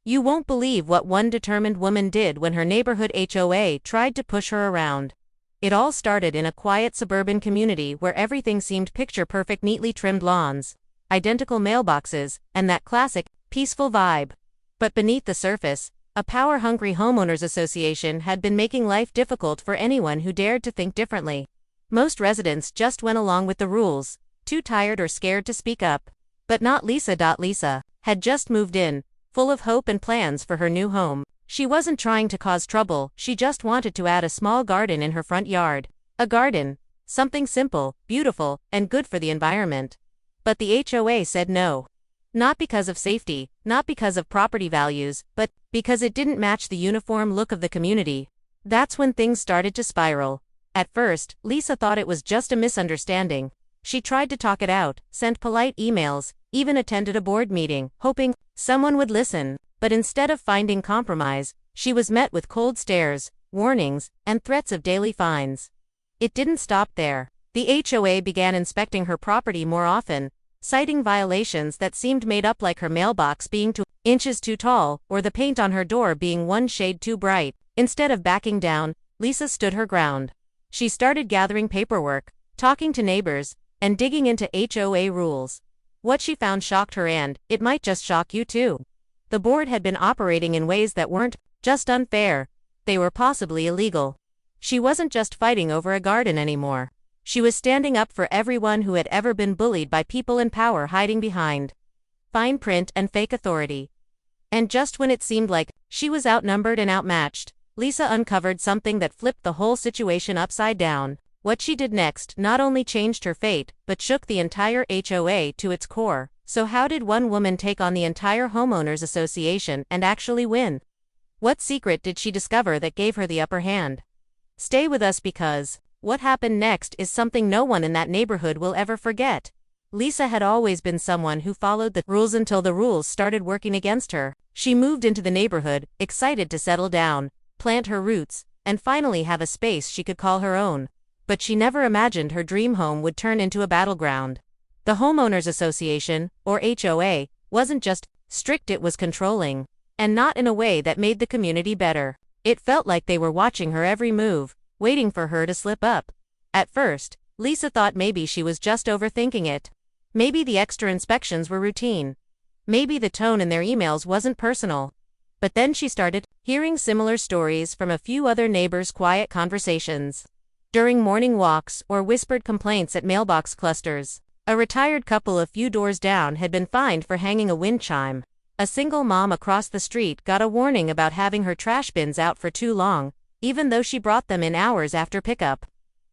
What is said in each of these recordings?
You won't believe what one determined woman did when her neighborhood HOA tried to push her around. It all started in a quiet suburban community where everything seemed picture-perfect: neatly trimmed lawns, identical mailboxes, and that classic, peaceful vibe. But beneath the surface, a power-hungry homeowners association had been making life difficult for anyone who dared to think differently. Most residents just went along with the rules, too tired or scared to speak up. But not Lisa. Lisa had just moved in, full of hope and plans for her new home. She wasn't trying to cause trouble, she just wanted to add a small garden in her front yard. A garden. Something simple, beautiful, and good for the environment. But the HOA said no. Not because of safety, not because of property values, but because it didn't match the uniform look of the community. That's when things started to spiral. At first, Lisa thought it was just a misunderstanding. She tried to talk it out, sent polite emails, even attended a board meeting, hoping someone would listen. But instead of finding compromise, she was met with cold stares, warnings, and threats of daily fines. It didn't stop there. The HOA began inspecting her property more often, citing violations that seemed made up, like her mailbox being 2 inches too tall, or the paint on her door being 1 shade too bright. Instead of backing down, Lisa stood her ground. She started gathering paperwork, talking to neighbors, and digging into HOA rules. What she found shocked her, and it might just shock you too. The board had been operating in ways that weren't just unfair, they were possibly illegal. She wasn't just fighting over a garden anymore. She was standing up for everyone who had ever been bullied by people in power, hiding behind fine print and fake authority. And just when it seemed like she was outnumbered and outmatched, Lisa uncovered something that flipped the whole situation upside down. What she did next not only changed her fate, but shook the entire HOA to its core. So how did one woman take on the entire homeowners association and actually win? What secret did she discover that gave her the upper hand? Stay with us, because what happened next is something no one in that neighborhood will ever forget. Lisa had always been someone who followed the rules until the rules started working against her. She moved into the neighborhood, excited to settle down, plant her roots, and finally have a space she could call her own. But she never imagined her dream home would turn into a battleground. The Homeowners Association, or HOA, wasn't just strict, it was controlling. And not in a way that made the community better. It felt like they were watching her every move, waiting for her to slip up. At first, Lisa thought maybe she was just overthinking it. Maybe the extra inspections were routine. Maybe the tone in their emails wasn't personal. But then she started hearing similar stories from a few other neighbors' quiet conversations. During morning walks or whispered complaints at mailbox clusters. A retired couple a few doors down had been fined for hanging a wind chime. A single mom across the street got a warning about having her trash bins out for too long, even though she brought them in hours after pickup.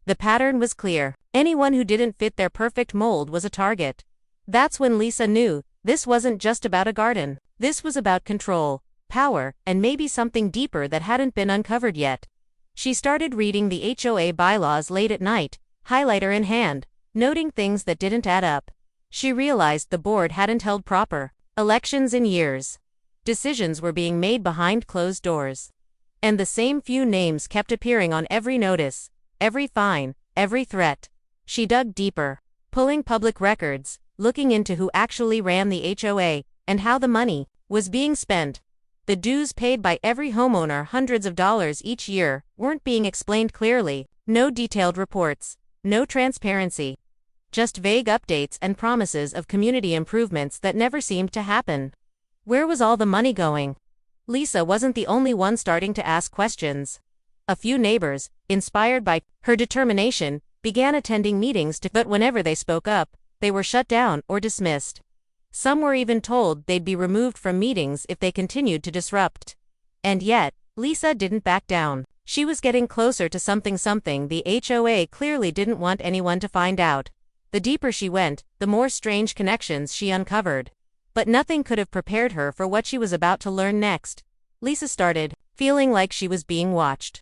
The pattern was clear. Anyone who didn't fit their perfect mold was a target. That's when Lisa knew this wasn't just about a garden. This was about control, power, and maybe something deeper that hadn't been uncovered yet. She started reading the HOA bylaws late at night, highlighter in hand, noting things that didn't add up. She realized the board hadn't held proper elections in years. Decisions were being made behind closed doors. And the same few names kept appearing on every notice, every fine, every threat. She dug deeper, pulling public records, looking into who actually ran the HOA, and how the money was being spent. The dues paid by every homeowner, hundreds of dollars each year, weren't being explained clearly. No detailed reports, no transparency. Just vague updates and promises of community improvements that never seemed to happen. Where was all the money going? Lisa wasn't the only one starting to ask questions. A few neighbors, inspired by her determination, began attending meetings but whenever they spoke up, they were shut down or dismissed. Some were even told they'd be removed from meetings if they continued to disrupt. And yet, Lisa didn't back down. She was getting closer to something the HOA clearly didn't want anyone to find out. The deeper she went, the more strange connections she uncovered. But nothing could have prepared her for what she was about to learn next. Lisa started feeling like she was being watched.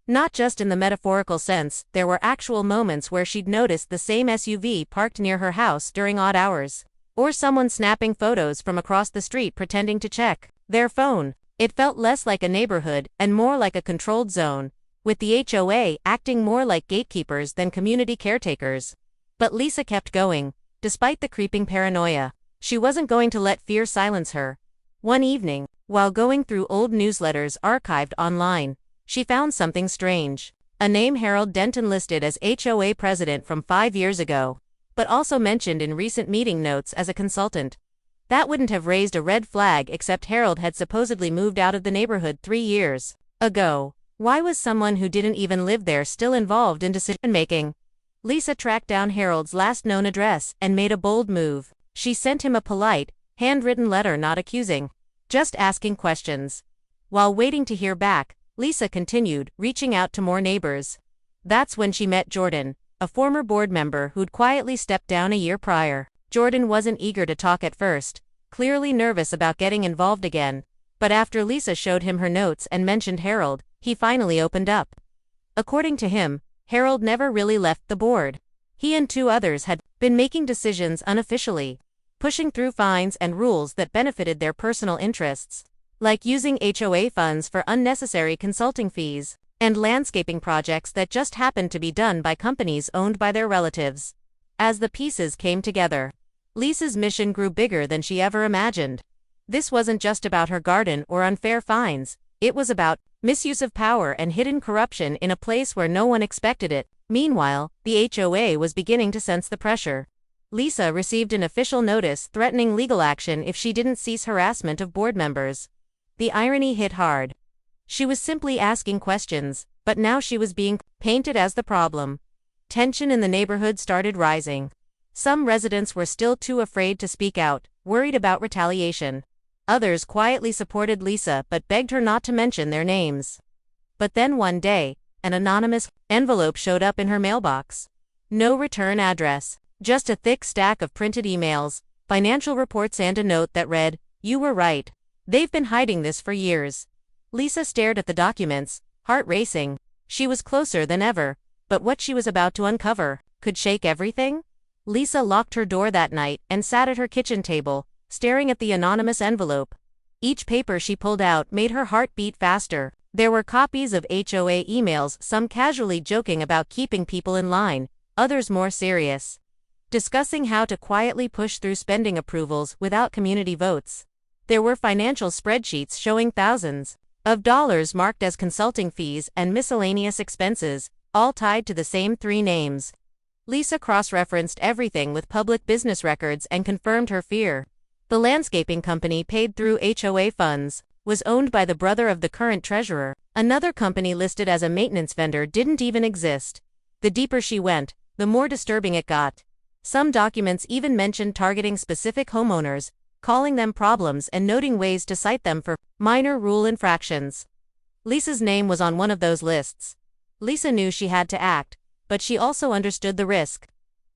Not just in the metaphorical sense, there were actual moments where she'd noticed the same SUV parked near her house during odd hours. Or someone snapping photos from across the street pretending to check their phone. It felt less like a neighborhood and more like a controlled zone, with the HOA acting more like gatekeepers than community caretakers. But Lisa kept going, despite the creeping paranoia. She wasn't going to let fear silence her. One evening, While going through old newsletters archived online, she found something strange. A name Harold Denton listed as HOA president from 5 years ago, but also mentioned in recent meeting notes as a consultant. That wouldn't have raised a red flag, except Harold had supposedly moved out of the neighborhood 3 years ago. Why was someone who didn't even live there still involved in decision-making? Lisa tracked down Harold's last known address and made a bold move. She sent him a polite, handwritten letter not accusing, just asking questions. While waiting to hear back, Lisa continued, reaching out to more neighbors. That's when she met Jordan, a former board member who'd quietly stepped down a year prior. Jordan wasn't eager to talk at first, clearly nervous about getting involved again, but after Lisa showed him her notes and mentioned Harold, he finally opened up. According to him, Harold never really left the board. He and 2 others had been making decisions unofficially, pushing through fines and rules that benefited their personal interests, like using HOA funds for unnecessary consulting fees, and landscaping projects that just happened to be done by companies owned by their relatives. As the pieces came together, Lisa's mission grew bigger than she ever imagined. This wasn't just about her garden or unfair fines, it was about misuse of power and hidden corruption in a place where no one expected it. Meanwhile, the HOA was beginning to sense the pressure. Lisa received an official notice threatening legal action if she didn't cease harassment of board members. The irony hit hard. She was simply asking questions, but now she was being painted as the problem. Tension in the neighborhood started rising. Some residents were still too afraid to speak out, worried about retaliation. Others quietly supported Lisa but begged her not to mention their names. But then one day, an anonymous envelope showed up in her mailbox. No return address, just a thick stack of printed emails, financial reports, and a note that read, "You were right. They've been hiding this for years." Lisa stared at the documents, heart racing. She was closer than ever, but what she was about to uncover could shake everything. Lisa locked her door that night and sat at her kitchen table, staring at the anonymous envelope. Each paper she pulled out made her heart beat faster. There were copies of HOA emails, some casually joking about keeping people in line, others more serious, discussing how to quietly push through spending approvals without community votes. There were financial spreadsheets showing thousands of dollars marked as consulting fees and miscellaneous expenses, all tied to the same 3 names. Lisa cross-referenced everything with public business records and confirmed her fear. The landscaping company paid through HOA funds, was owned by the brother of the current treasurer. Another company listed as a maintenance vendor didn't even exist. The deeper she went, the more disturbing it got. Some documents even mentioned targeting specific homeowners, calling them problems and noting ways to cite them for minor rule infractions. Lisa's name was on one of those lists. Lisa knew she had to act, but she also understood the risk.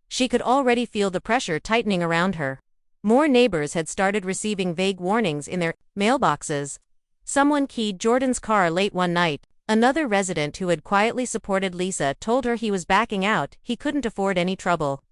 She could already feel the pressure tightening around her. More neighbors had started receiving vague warnings in their mailboxes. Someone keyed Jordan's car late one night. Another resident who had quietly supported Lisa told her he was backing out, he couldn't afford any trouble.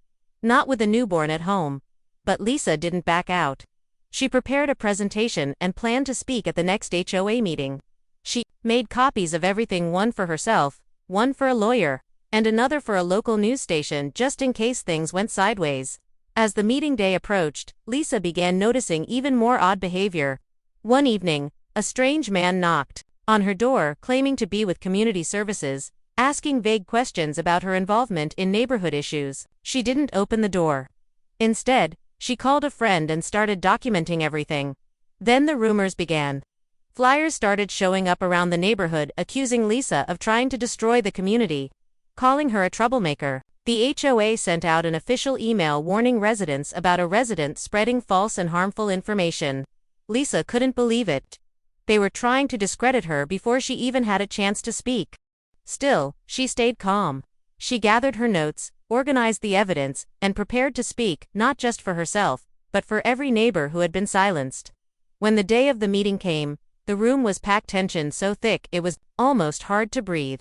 Not with a newborn at home. But Lisa didn't back out. She prepared a presentation and planned to speak at the next HOA meeting. She made copies of everything, one for herself, one for a lawyer, and another for a local news station just in case things went sideways. As the meeting day approached, Lisa began noticing even more odd behavior. One evening, a strange man knocked on her door, claiming to be with community services, asking vague questions about her involvement in neighborhood issues. She didn't open the door. Instead, she called a friend and started documenting everything. Then the rumors began. Flyers started showing up around the neighborhood accusing Lisa of trying to destroy the community, calling her a troublemaker. The HOA sent out an official email warning residents about a resident spreading false and harmful information. Lisa couldn't believe it. They were trying to discredit her before she even had a chance to speak. Still, she stayed calm. She gathered her notes, organized the evidence, and prepared to speak, not just for herself, but for every neighbor who had been silenced. When the day of the meeting came, the room was packed, tension so thick it was almost hard to breathe.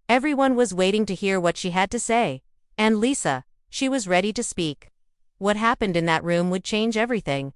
Everyone was waiting to hear what she had to say. And Lisa, she was ready to speak. What happened in that room would change everything.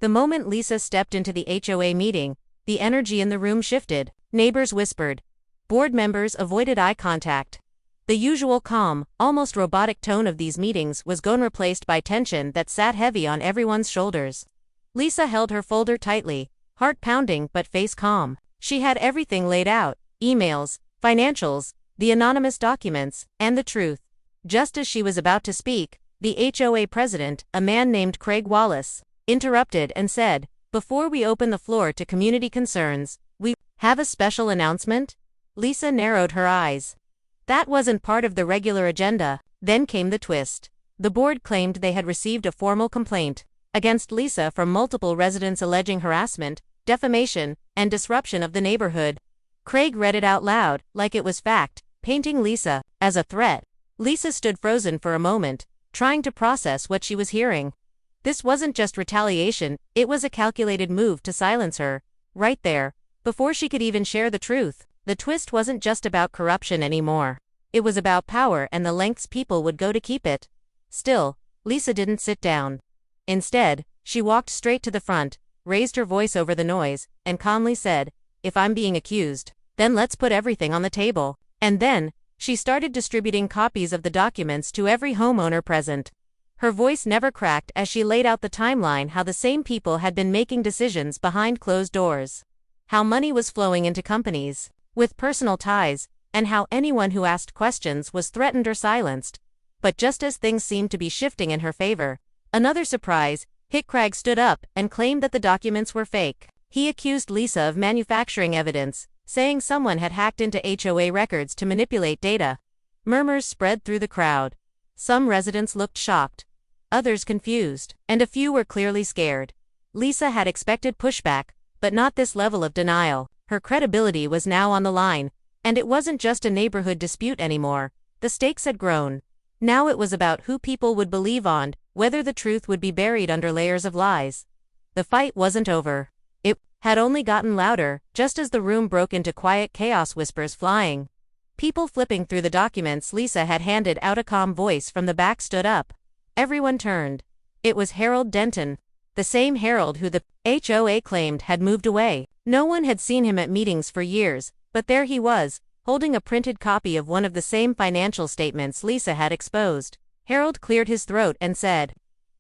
The moment Lisa stepped into the HOA meeting, the energy in the room shifted. Neighbors whispered. Board members avoided eye contact. The usual calm, almost robotic tone of these meetings was gone, replaced by tension that sat heavy on everyone's shoulders. Lisa held her folder tightly, heart pounding but face calm. She had everything laid out: emails, financials, the anonymous documents, and the truth. Just as she was about to speak, the HOA president, a man named Craig Wallace, interrupted and said, "Before we open the floor to community concerns, we have a special announcement." Lisa narrowed her eyes. That wasn't part of the regular agenda. Then came the twist. The board claimed they had received a formal complaint against Lisa from multiple residents alleging harassment, defamation, and disruption of the neighborhood. Craig read it out loud, like it was fact, painting Lisa as a threat. Lisa stood frozen for a moment, trying to process what she was hearing. This wasn't just retaliation, it was a calculated move to silence her. Right there, before she could even share the truth. The twist wasn't just about corruption anymore. It was about power and the lengths people would go to keep it. Still, Lisa didn't sit down. Instead, she walked straight to the front, raised her voice over the noise, and calmly said, "If I'm being accused, then let's put everything on the table." And then, she started distributing copies of the documents to every homeowner present. Her voice never cracked as she laid out the timeline: how the same people had been making decisions behind closed doors, how money was flowing into companies with personal ties, and how anyone who asked questions was threatened or silenced. But just as things seemed to be shifting in her favor, another surprise hit. Craig stood up and claimed that the documents were fake. He accused Lisa of manufacturing evidence, saying someone had hacked into HOA records to manipulate data. Murmurs spread through the crowd. Some residents looked shocked, others confused, and a few were clearly scared. Lisa had expected pushback, but not this level of denial. Her credibility was now on the line, and it wasn't just a neighborhood dispute anymore. The stakes had grown. Now it was about who people would believe on, whether the truth would be buried under layers of lies. The fight wasn't over. It had only gotten louder, just as the room broke into quiet chaos, whispers flying. People flipping through the documents Lisa had handed out. A calm voice from the back stood up. Everyone turned. It was Harold Denton, the same Harold who the HOA claimed had moved away. No one had seen him at meetings for years, but there he was, holding a printed copy of one of the same financial statements Lisa had exposed. Harold cleared his throat and said,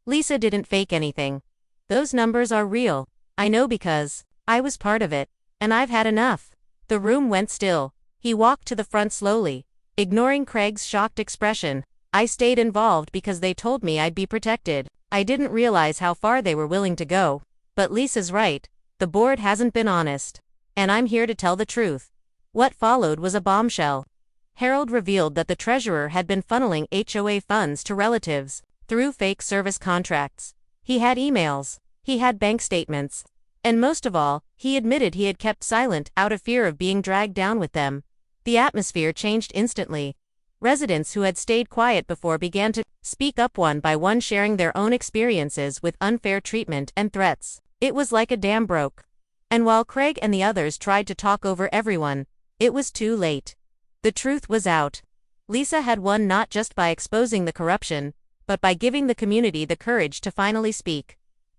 "Lisa didn't fake anything. Those numbers are real. I know because I was part of it, and I've had enough." The room went still. He walked to the front slowly, ignoring Craig's shocked expression. "I stayed involved because they told me I'd be protected. I didn't realize how far they were willing to go. But Lisa's right. The board hasn't been honest. And I'm here to tell the truth." What followed was a bombshell. Harold revealed that the treasurer had been funneling HOA funds to relatives through fake service contracts. He had emails. He had bank statements. And most of all, he admitted he had kept silent out of fear of being dragged down with them. The atmosphere changed instantly. Residents who had stayed quiet before began to speak up, one by one, sharing their own experiences with unfair treatment and threats. It was like a dam broke. And while Craig and the others tried to talk over everyone, it was too late. The truth was out. Lisa had won not just by exposing the corruption, but by giving the community the courage to finally speak.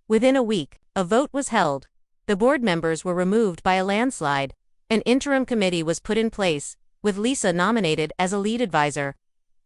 Within a week, a vote was held. The board members were removed by a landslide. An interim committee was put in place, with Lisa nominated as a lead advisor.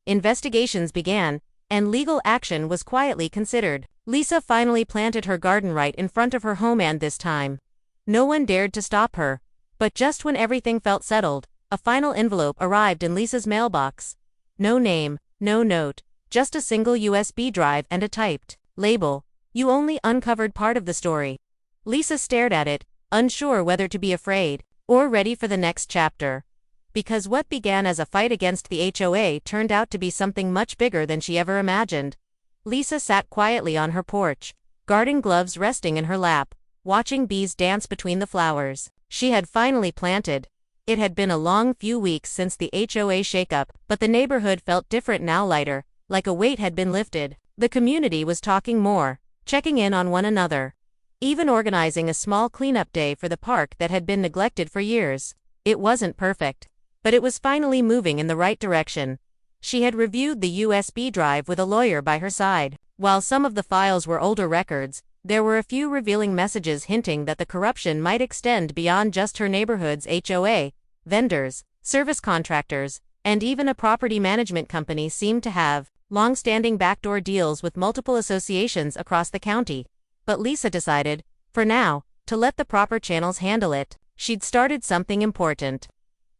Investigations began, and legal action was quietly considered. Lisa finally planted her garden right in front of her home, and this time, no one dared to stop her. But just when everything felt settled, a final envelope arrived in Lisa's mailbox. No name, no note, just a single USB drive and a typed label. "You only uncovered part of the story." Lisa stared at it, unsure whether to be afraid or ready for the next chapter. Because what began as a fight against the HOA turned out to be something much bigger than she ever imagined. Lisa sat quietly on her porch, garden gloves resting in her lap, watching bees dance between the flowers she had finally planted. It had been a long few weeks since the HOA shakeup, but the neighborhood felt different now, lighter, like a weight had been lifted. The community was talking more, checking in on one another, even organizing a small cleanup day for the park that had been neglected for years. It wasn't perfect, but it was finally moving in the right direction. She had reviewed the USB drive with a lawyer by her side. While some of the files were older records, there were a few revealing messages hinting that the corruption might extend beyond just her neighborhood's HOA. Vendors, service contractors, and even a property management company seemed to have long-standing backdoor deals with multiple associations across the county. But Lisa decided, for now, to let the proper channels handle it. She'd started something important.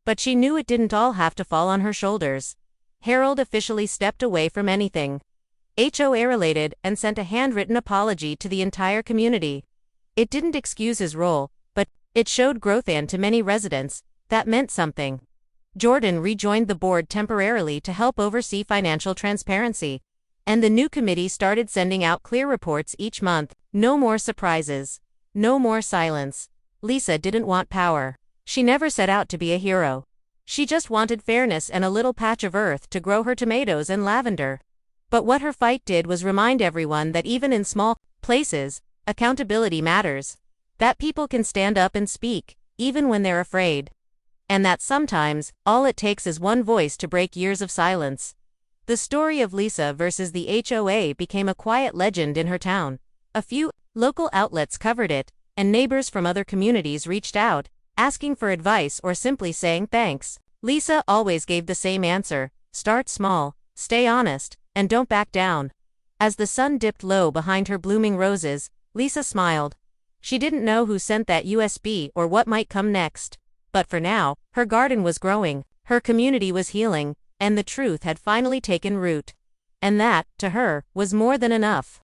But she knew it didn't all have to fall on her shoulders. Harold officially stepped away from anything HOA related and sent a handwritten apology to the entire community. It didn't excuse his role, but it showed growth, and to many residents, that meant something. Jordan rejoined the board temporarily to help oversee financial transparency. And the new committee started sending out clear reports each month. No more surprises. No more silence. Lisa didn't want power. She never set out to be a hero. She just wanted fairness and a little patch of earth to grow her tomatoes and lavender. But what her fight did was remind everyone that even in small places, accountability matters. That people can stand up and speak, even when they're afraid. And that sometimes, all it takes is one voice to break years of silence. The story of Lisa versus the HOA became a quiet legend in her town. A few local outlets covered it, and neighbors from other communities reached out, asking for advice or simply saying thanks. Lisa always gave the same answer: start small, stay honest, and don't back down. As the sun dipped low behind her blooming roses, Lisa smiled. She didn't know who sent that USB or what might come next. But for now, her garden was growing, her community was healing, and the truth had finally taken root. And that, to her, was more than enough.